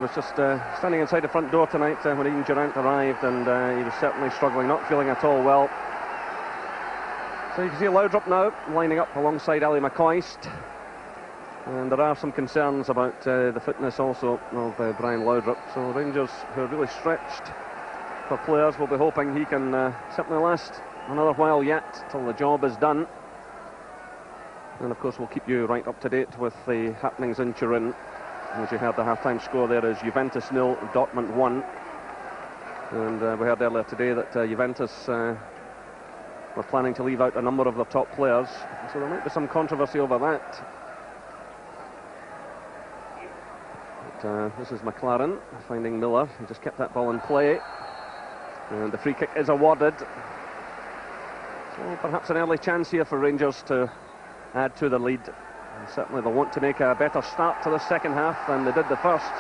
was just standing inside the front door tonight when Ian Durant arrived, and he was certainly struggling, not feeling at all well. So you can see Laudrup now lining up alongside Ali McCoist, and there are some concerns about the fitness also of Brian Laudrup. So Rangers, who are really stretched for players, will be hoping he can certainly last another while yet till the job is done. And of course we'll keep you right up to date with the happenings in Turin. As you heard, the half-time score there is Juventus 0, Dortmund 1. And we heard earlier today that Juventus were planning to leave out a number of their top players, so there might be some controversy over that. But this is McLaren finding Miller. He just kept that ball in play, and the free kick is awarded. So perhaps an early chance here for Rangers to add to the lead. And certainly they'll want to make a better start to the second half than they did the first.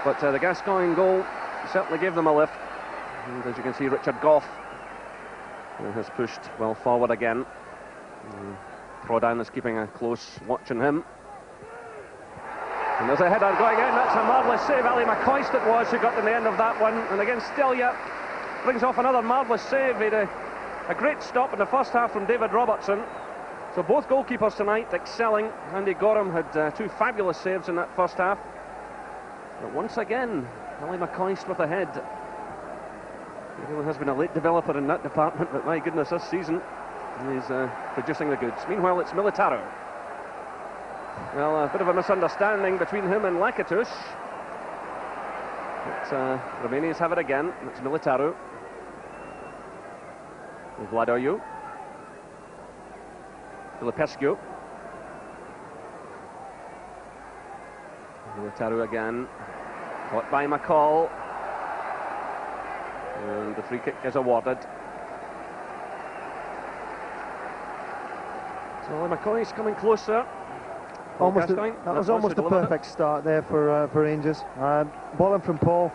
But the Gascoigne goal certainly gave them a lift. And as you can see, Richard Gough has pushed well forward again. Prodan is keeping a close watch on him. And there's a header going in. That's a marvellous save. Ali McCoist it was who got in the end of that one. And again, Steaua brings off another marvellous save. He had a great stop in the first half from David Robertson. So both goalkeepers tonight excelling. Andy Goram had two fabulous saves in that first half. But once again, Ali McCoist with a head. He really has been a late developer in that department, but my goodness, this season he's producing the goods. Meanwhile, it's Militaru. Well, a bit of a misunderstanding between him and Lakatush. But Romanians have it again. It's Militaru. Vladoiu. Filipescu. Militaru again. Caught by McCall. And the free kick is awarded. So McCoy's coming closer. That was almost a perfect start there for Rangers. Ball in from Paul.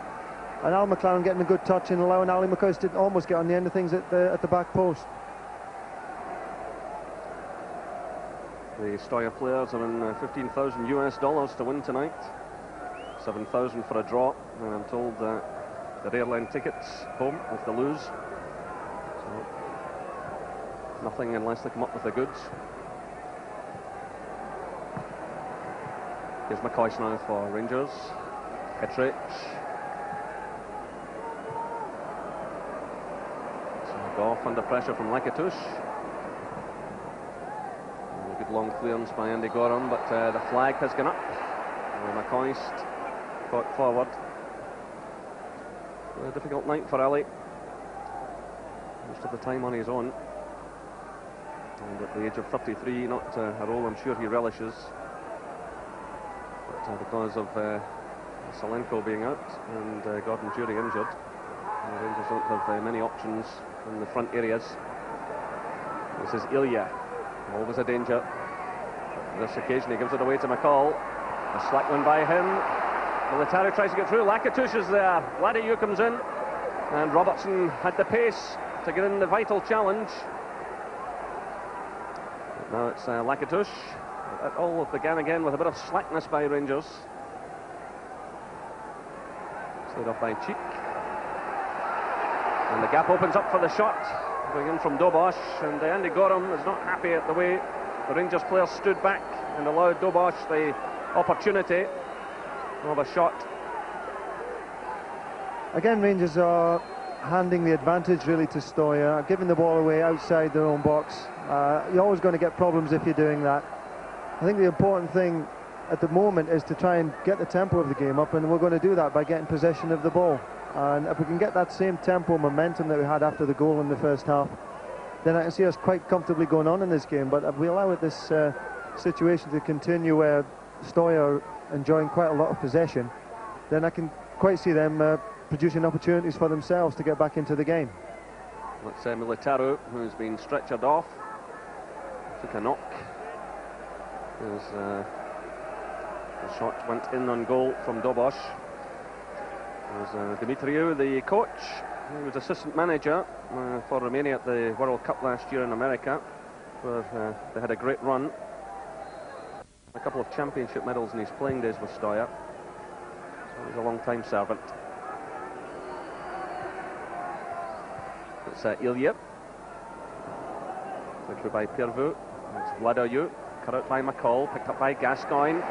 And Al McLaren getting a good touch and allowing Ali McCoy to almost get on the end of things at the back post. The Steaua players are in $15,000 to win tonight. 7,000 for a draw. And I'm told they're airline tickets home if they lose. So nothing unless they come up with the goods. Here's McCoy now for Rangers. Petric. So Gough under pressure from Lakatush. A good long clearance by Andy Goram, but the flag has gone up. McCoist caught forward. A difficult night for Ali. Most of the time on his own. And at the age of 33, not a role I'm sure he relishes. But because of Salenko being out and Gordon Jury injured, the Rangers don't have many options in the front areas. This is Ilie. Always a danger. But this occasion he gives it away to McCall. A slack one by him. Militaru tries to get through. Lakatush is there. Vladoiu comes in. And Robertson had the pace to get in the vital challenge. But now it's Lakatush. It all began again with a bit of slackness by Rangers. Slid off by Cheek. And the gap opens up for the shot. Going in from Dobosh. And Andy Goram is not happy at the way the Rangers players stood back and allowed Dobosh the opportunity of a shot. Again, Rangers are handing the advantage really to Steaua, giving the ball away outside their own box. You're always going to get problems if you're doing that. I think the important thing at the moment is to try and get the tempo of the game up, and we're going to do that by getting possession of the ball. And if we can get that same tempo momentum that we had after the goal in the first half, then I can see us quite comfortably going on in this game. But if we allow this situation to continue where Steaua are enjoying quite a lot of possession, then I can quite see them producing opportunities for themselves to get back into the game. That's Militaru, who's been stretchered off. Took a knock. The shot went in on goal from Dobosh. There's Dimitriou, the coach. He was assistant manager for Romania at the World Cup last year in America, where they had a great run. A couple of championship medals in his playing days with Steaua. So He's a long-time servant. It's Ilie. Through by Pirvu. It's Vladoiu. Cut out by McCall. Picked up by Gascoigne.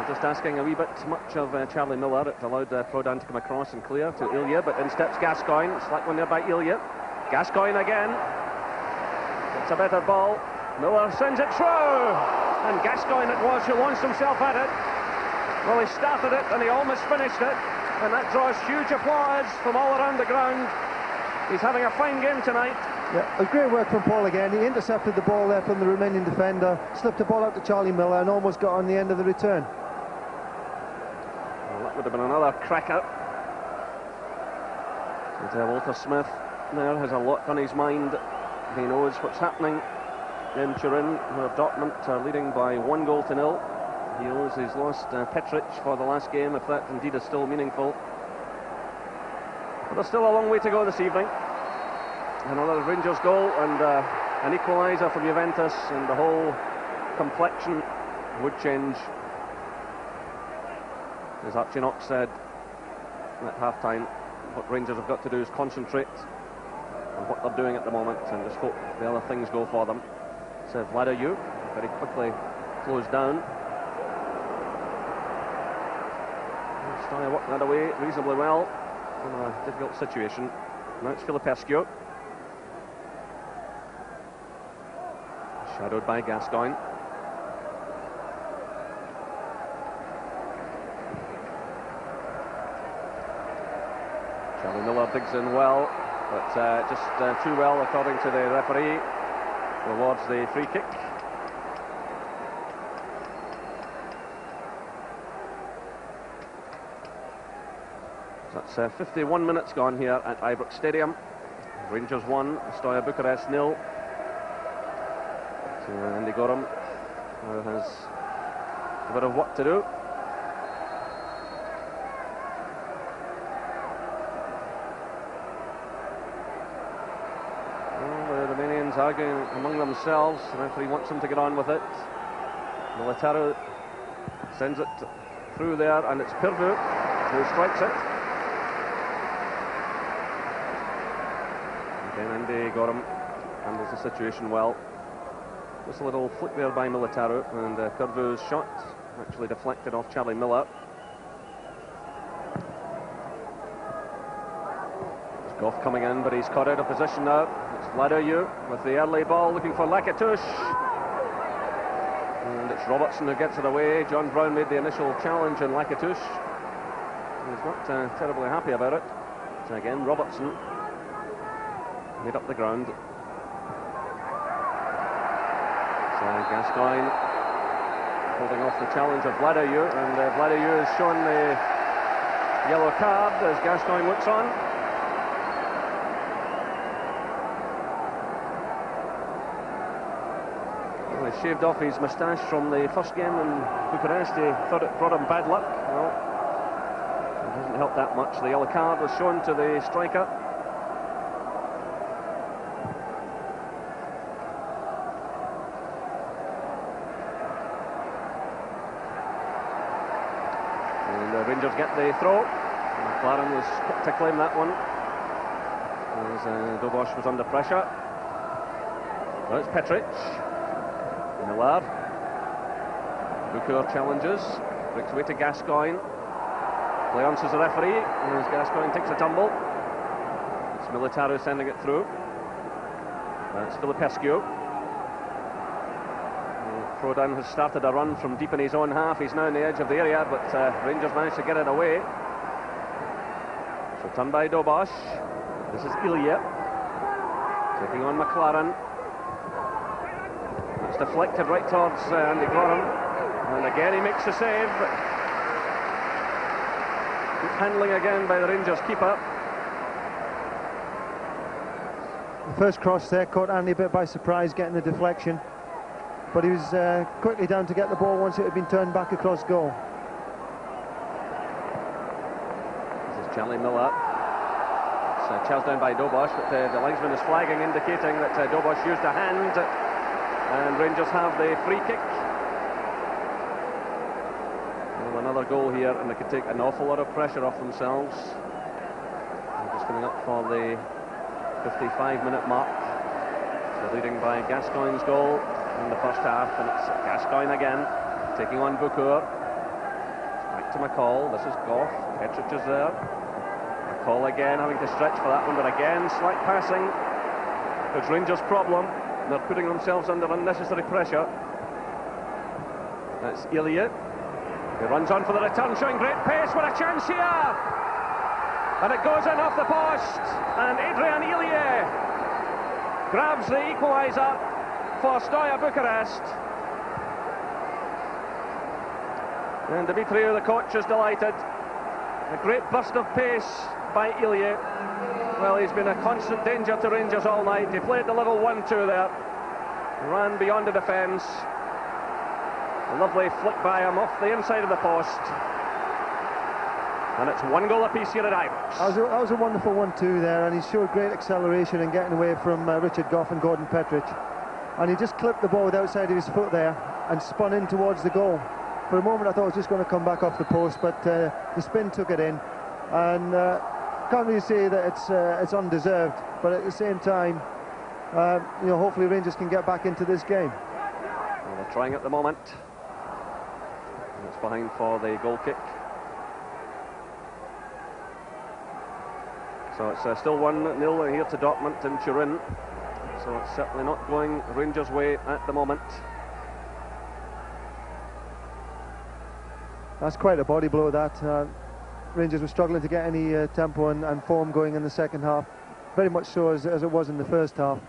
Just asking a wee bit much of Charlie Miller. It allowed Prodan to come across and clear to Ilie, but in steps Gascoigne. Slack one there by Ilie. Gascoigne again. It's a better ball. Miller sends it through. And Gascoigne it was who launched himself at it. Well, he started it and he almost finished it. And that draws huge applause from all around the ground. He's having a fine game tonight. Yeah, a great work from Paul again. He intercepted the ball there from the Romanian defender, slipped the ball out to Charlie Miller and almost got on the end of the return. Well, that would have been another cracker. And Walter Smith there has a lot on his mind. He knows what's happening in Turin, where Dortmund are leading by 1-0. He knows he's lost Petric for the last game, if that indeed is still meaningful. But there's still a long way to go this evening. Another Rangers goal and an equaliser from Juventus, and the whole complexion would change. As Archinock said at half-time, what Rangers have got to do is concentrate on what they're doing at the moment and just hope the other things go for them. So Vladoiu very quickly closed down. Steaua working that away reasonably well in a difficult situation. Now it's Filipescu. Shadowed by Gascoigne. Charlie Miller digs in well, but just too well according to the referee. Rewards the free kick. That's 51 minutes gone here at Ibrox Stadium. Rangers 1, Steaua Bucuresti 0. So Andy Goram has a bit of work to do. Well, the Romanians arguing among themselves. The referee wants them to get on with it. Militaru sends it through there, and it's Pirvu who strikes it. Again, Andy Goram handles the situation well. Just a little flick there by Militaru, and Pirvu's shot actually deflected off Charlie Miller. There's Goff coming in, but he's caught out of position now. It's Vladoiu with the early ball, looking for Lakatouche. And it's Robertson who gets it away. John Brown made the initial challenge on Lakatouche. He's not terribly happy about it. So again, Robertson made up the ground. Gascoigne holding off the challenge of Vladoiu, and Vladoiu has shown the yellow card as Gascoigne looks on. Well, he shaved off his moustache from the first game in Bucharest. He thought it brought him bad luck. Well, it doesn't help that much. The yellow card was shown to the striker. Rangers get the throw. McLaren was quick to claim that one as Dobosh was under pressure. Now it's Petric. Miller. Bucur challenges. Breaks away to Gascoigne. Play answers the referee as Gascoigne takes a tumble. It's Militaru sending it through. That's Filipescu. Prodan has started a run from deep in his own half. He's now on the edge of the area, but Rangers managed to get it away. So turned by Dobosh. This is Ilie taking on McLaren. It's deflected right towards Andy Goram, and again he makes the save. Good handling again by the Rangers keeper. The first cross there caught Andy a bit by surprise, getting the deflection. But he was quickly down to get the ball once it had been turned back across goal. This is Charlie Miller. It's chased down by Dobosh, but the linesman is flagging, indicating that Dobosh used a hand, and Rangers have the free kick. Well, another another goal here, and they could take an awful lot of pressure off themselves. They're just coming up for the 55-minute mark. So leading by Gascoigne's goal in the first half, and it's Gascoigne again taking on Bucur. Back to McCall. This is Goff. Petric is there. McCall again having to stretch for that one, but again slack passing. It's Rangers' problem. They're putting themselves under unnecessary pressure. That's Ilie. He runs on for the return, showing great pace. What a chance here! And it goes in off the post, and Adrian Ilie grabs the equaliser for Steaua Bucuresti. And Dimitriou, the coach, is delighted. A great burst of pace by Ilie. Well, he's been a constant danger to Rangers all night. He played the little 1-2 there, ran beyond the defence. A lovely flick by him off the inside of the post. And it's 1 goal apiece here at Ibrox. That was a wonderful 1-2 there, and he showed great acceleration in getting away from Richard Goff and Gordon Petric. And he just clipped the ball with the outside of his foot there and spun in towards the goal. For a moment I thought it was just going to come back off the post, but the spin took it in. And can't really say that it's undeserved, but at the same time, hopefully Rangers can get back into this game. Well, they're trying at the moment. And it's behind for the goal kick. So it's still 1-0 here to Dortmund in Turin. So it's certainly not going Rangers' way at the moment. That's quite a body blow, that. Rangers were struggling to get any tempo and form going in the second half, very much so as it was in the first half,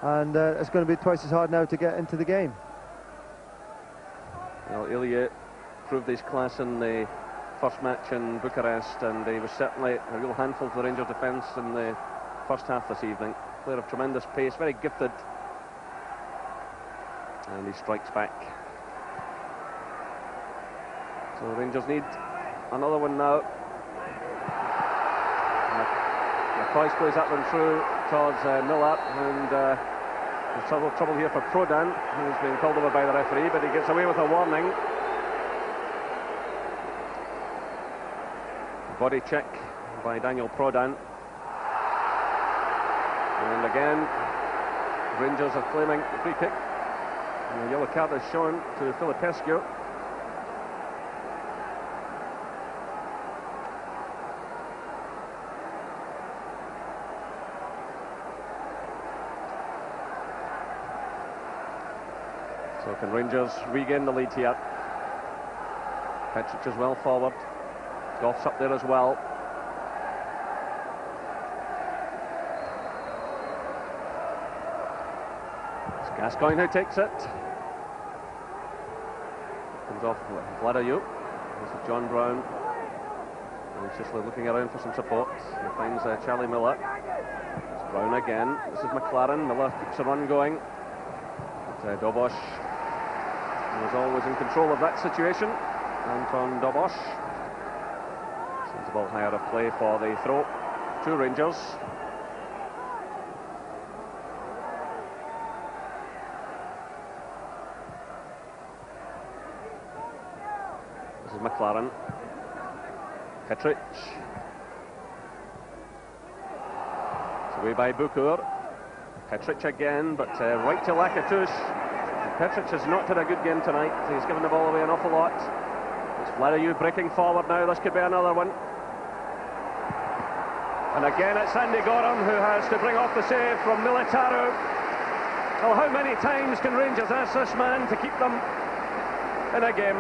and it's going to be twice as hard now to get into the game. Well, Ilie proved his class in the first match in Bucharest, and he was certainly a real handful for the Rangers defence in the first half this evening. Player of tremendous pace, very gifted, and he strikes back. So Rangers need another one now. Price plays that one through towards Miller, and there's trouble here for Prodan, who's being called over by the referee, but he gets away with a warning. Body check by Daniel Prodan. And again, Rangers are claiming the free kick. And the yellow card is shown to Filipescu. So can Rangers regain the lead here? Petric is well forward. Goff's up there as well. It's Gascoigne who takes it. Comes off Vladoiu. This is John Brown. Anxiously looking around for some support. He finds Charlie Miller. It's Brown again. This is McLaren. Miller keeps a run going. But Dobosh was always in control of that situation. Anton Dobosh sends the ball higher of play for the throw to Rangers. This is McLaren. Petric. It's away by Bucur. Petric again, but right to Lakatos. Petric has not had a good game tonight. He's given the ball away an awful lot. It's Vladoiu breaking forward now. This could be another one. And again it's Andy Goram who has to bring off the save from Militaru. Well, how many times can Rangers ask this man to keep them in a game?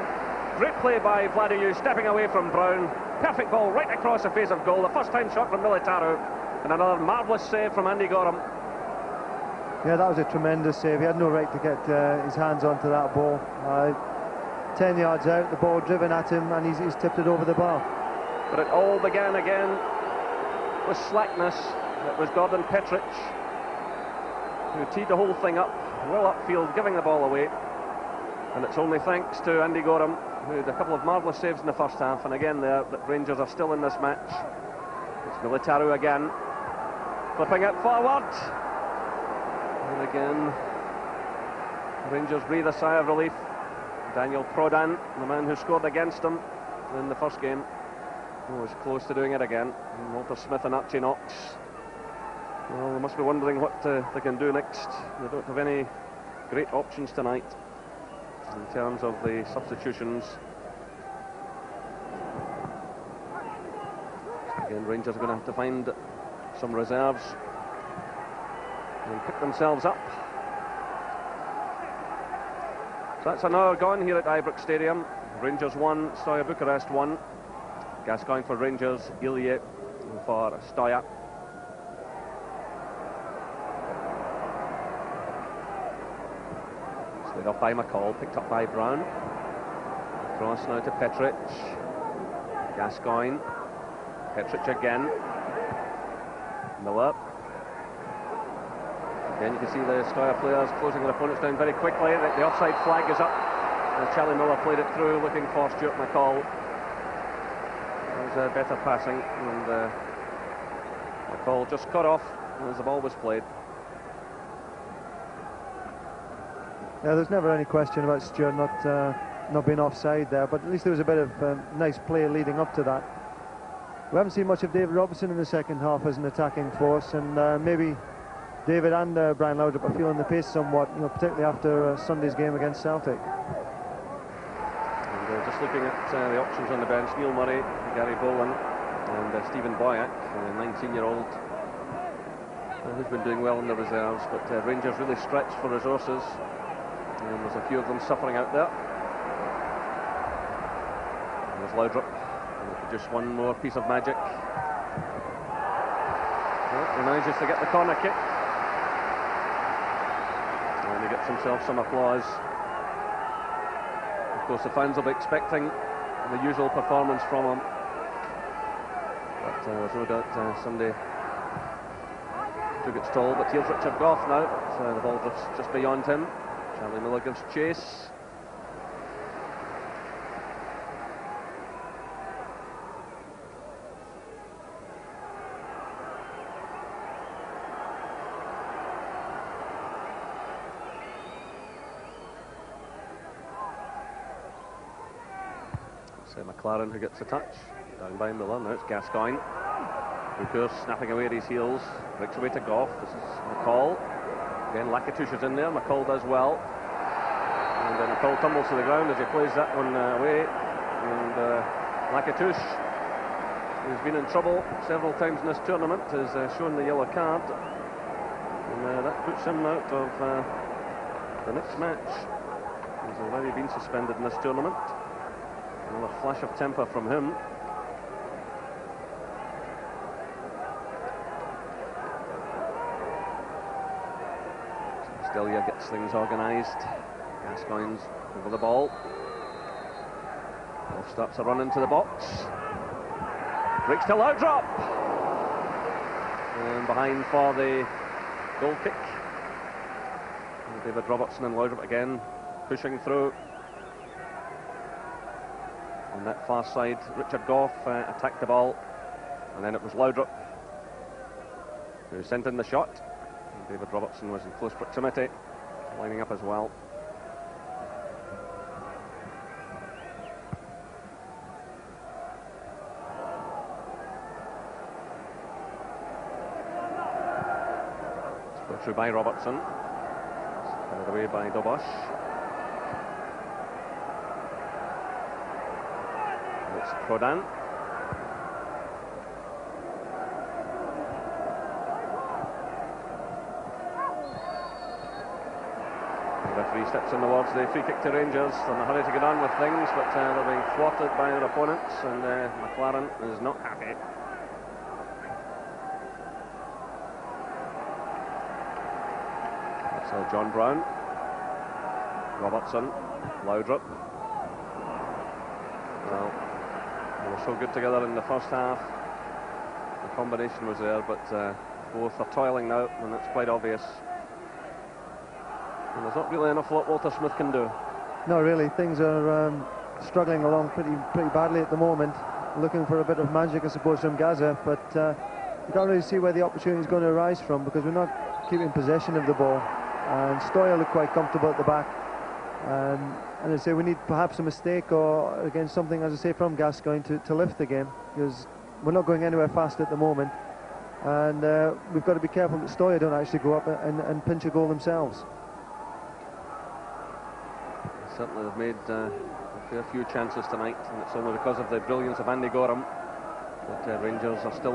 Great play by Vladoiu, stepping away from Brown. Perfect ball right across the face of goal. The first time shot from Militaru. And another marvellous save from Andy Goram. Yeah, that was a tremendous save. He had no right to get his hands onto that ball. 10 yards out, the ball driven at him, and he's tipped it over the bar. But it all began again with slackness. It was Gordon Petric who teed the whole thing up, well upfield, giving the ball away. And it's only thanks to Andy Goram, who had a couple of marvellous saves in the first half, and again there, that Rangers are still in this match. It's Militaru again, flipping it forward. And again, Rangers breathe a sigh of relief. Daniel Prodan, the man who scored against them, in the first game. Oh, was close to doing it again. And Walter Smith and Archie Knox. Well, they must be wondering what they can do next. They don't have any great options tonight in terms of the substitutions. Again, Rangers are going to have to find some reserves and pick themselves up. So that's an hour gone here at Ibrox Stadium. Rangers 1, Steaua Bucuresti 1. Gascoigne for Rangers, Ilie for Steaua. Slid off by McCall, picked up by Brown. Cross now to Petric. Gascoigne. Petric again. Miller. Again, you can see the Steaua players closing their opponents down very quickly. The offside flag is up. And Charlie Miller played it through, looking for Stuart McCall. It was better passing, and McCall just cut off as the ball was played. Yeah, there's never any question about Stuart not being offside there, but at least there was a bit of nice play leading up to that. We haven't seen much of David Robertson in the second half as an attacking force, and maybe David and Brian Laudrup are feeling the pace somewhat, particularly after Sunday's game against Celtic. And just looking at the options on the bench, Neil Murray, Gary Boland and Stephen Boyack, a 19-year-old who's been doing well in the reserves, but Rangers really stretched for resources, and there's a few of them suffering out there. And there's Laudrup. Just one more piece of magic. Well, he manages to get the corner kick, and he gets himself some applause. Of course, the fans will be expecting the usual performance from him, but there's no doubt Sunday took its toll. But here's Richard Goff now, but the ball drifts just beyond him. Charlie Miller gives chase. McLaren who gets a touch, down by Miller. Now it's Gascoigne. Bucur snapping away at his heels, breaks away to Goff. This is McCall. Again, Lacatouche is in there. McCall does well, and then McCall tumbles to the ground as he plays that one away. And Lacatouche, who's been in trouble several times in this tournament, has shown the yellow card, and that puts him out of the next match. He's already been suspended in this tournament. Another flash of temper from him. So Ilie gets things organised. Gascoigne's over the ball. Ball starts a run into the box. Breaks to Laudrup. And behind for the goal kick. And David Robertson and Laudrup again pushing through. On that far side, Richard Goff attacked the ball, and then it was Laudrup who sent in the shot. And David Robertson was in close proximity, lining up as well. It's put through by Robertson, carried away by Dobosh. It's Prodan. The referee steps in towards the free kick to Rangers. They're in a hurry to get on with things, but they're being thwarted by their opponents, and McLaren is not happy. So John Brown, Robertson, Laudrup. Well, they were so good together in the first half. The combination was there, but both are toiling now, and it's quite obvious. And there's not really enough what Walter Smith can do. No, really, things are struggling along pretty badly at the moment. Looking for a bit of magic, I suppose, from Gaza, but you can't really see where the opportunity is going to arise from, because we're not keeping possession of the ball. And Steaua look quite comfortable at the back. And I say we need perhaps a mistake or again something, as I say, from Gascoigne to lift the game, because we're not going anywhere fast at the moment, and we've got to be careful that Steaua don't actually go up and pinch a goal themselves. Certainly they've made a fair few chances tonight, and it's only because of the brilliance of Andy Goram that Rangers are still in